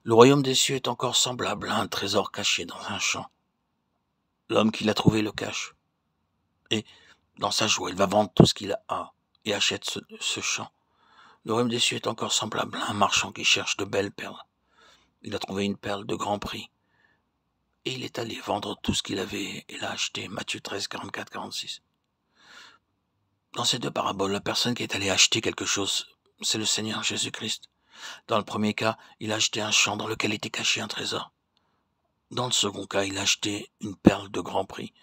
Le royaume des cieux est encore semblable à un trésor caché dans un champ. L'homme qui l'a trouvé le cache. Et, dans sa joie, il va vendre tout ce qu'il a et achète ce champ. Le royaume des cieux est encore semblable à un marchand qui cherche de belles perles. Il a trouvé une perle de grand prix. Et il est allé vendre tout ce qu'il avait et l'a acheté. Matthieu 13, 44, 46. Dans ces deux paraboles, la personne qui est allée acheter quelque chose, c'est le Seigneur Jésus-Christ. Dans le premier cas, il a acheté un champ dans lequel était caché un trésor. Dans le second cas, il a acheté une perle de grand prix.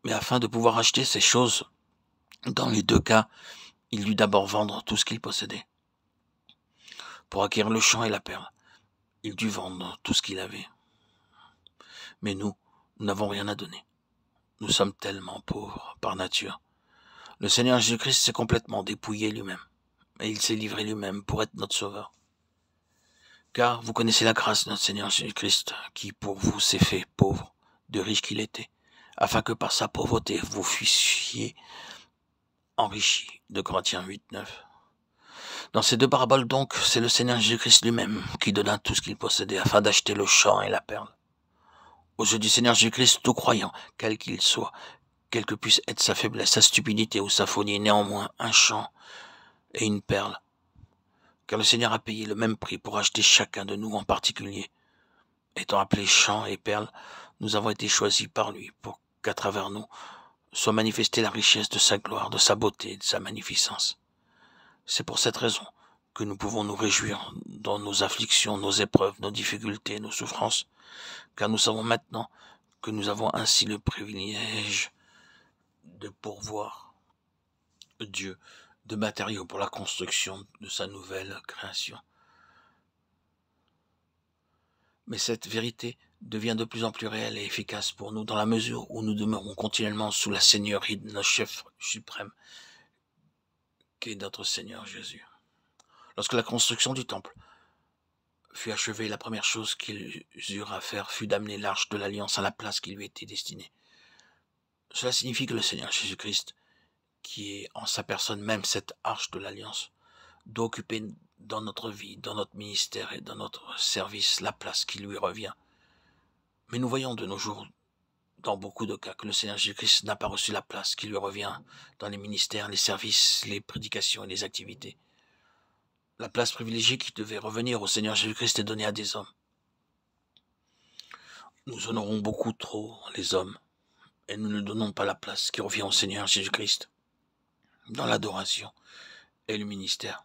Mais afin de pouvoir acheter ces choses, dans les deux cas, il dut d'abord vendre tout ce qu'il possédait. Pour acquérir le champ et la perle, il dut vendre tout ce qu'il avait. Mais nous n'avons rien à donner. Nous sommes tellement pauvres par nature. Le Seigneur Jésus-Christ s'est complètement dépouillé lui-même, et il s'est livré lui-même pour être notre sauveur. Car vous connaissez la grâce de notre Seigneur Jésus-Christ, qui pour vous s'est fait pauvre, de riche qu'il était, afin que par sa pauvreté vous fussiez enrichis. De Corinthiens 8, 9. Dans ces deux paraboles donc, c'est le Seigneur Jésus-Christ lui-même qui donna tout ce qu'il possédait afin d'acheter le champ et la perle. Aux yeux du Seigneur Jésus-Christ, tout croyant, quel qu'il soit, quelle que puisse être sa faiblesse, sa stupidité ou sa folie, néanmoins un champ et une perle. Car le Seigneur a payé le même prix pour acheter chacun de nous en particulier. Étant appelés champs et perles, nous avons été choisis par lui pour qu'à travers nous soit manifestée la richesse de sa gloire, de sa beauté, de sa magnificence. C'est pour cette raison que nous pouvons nous réjouir dans nos afflictions, nos épreuves, nos difficultés, nos souffrances, car nous savons maintenant que nous avons ainsi le privilège de pourvoir Dieu de matériaux pour la construction de sa nouvelle création. Mais cette vérité devient de plus en plus réelle et efficace pour nous dans la mesure où nous demeurons continuellement sous la seigneurie de notre chef suprême, qui est notre Seigneur Jésus. Lorsque la construction du temple fut achevée, la première chose qu'ils eurent à faire fut d'amener l'arche de l'alliance à la place qui lui était destinée. Cela signifie que le Seigneur Jésus-Christ, qui est en sa personne même cette arche de l'alliance, doit occuper dans notre vie, dans notre ministère et dans notre service la place qui lui revient. Mais nous voyons de nos jours, dans beaucoup de cas, que le Seigneur Jésus-Christ n'a pas reçu la place qui lui revient dans les ministères, les services, les prédications et les activités. La place privilégiée qui devait revenir au Seigneur Jésus-Christ est donnée à des hommes. Nous honorons beaucoup trop les hommes et nous ne donnons pas la place qui revient au Seigneur Jésus-Christ dans l'adoration et le ministère.